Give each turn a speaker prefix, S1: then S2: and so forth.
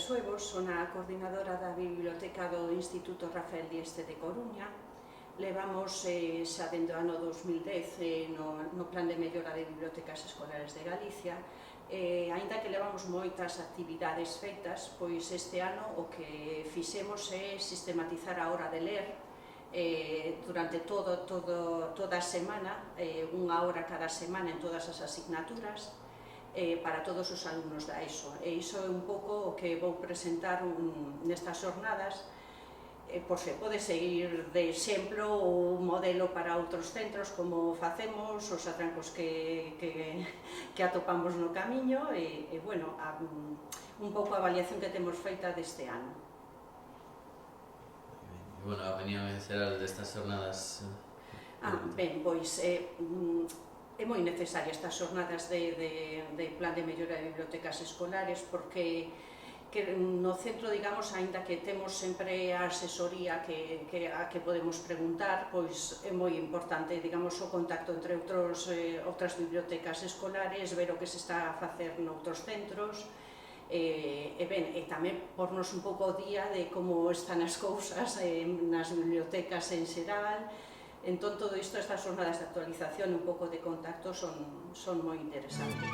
S1: Suevos, son a coordinadora da Biblioteca do Instituto Rafael Dieste de Coruña. Levamos xa dentro do ano 2010 no Plan de Mellora de Bibliotecas Escolares de Galicia. Aínda que levamos moitas actividades feitas, pois este ano o que fixemos é sistematizar a hora de ler durante toda a semana, unha hora cada semana en todas as asignaturas, para todos os alumnos da ESO. E iso é un pouco o que vou presentar nestas jornadas, por se pode seguir de exemplo ou modelo para outros centros, como facemos, os atrancos que atopamos no camiño, e bueno, un pouco a avaliación que temos feita deste ano.
S2: Bueno, a opinión xeral destas jornadas...
S1: Ben, pois é moi necesaria estas jornadas de plan de mellora de bibliotecas escolares, porque no centro, digamos, aínda que temos sempre a asesoría a que podemos preguntar, pois é moi importante, digamos, o contacto entre outras bibliotecas escolares, ver o que se está a facer noutros centros, e tamén pornos un pouco ao día de como están as cousas nas bibliotecas en xeral. Entón, todo isto, estas jornadas de actualización, un pouco de contacto, son moi interesantes.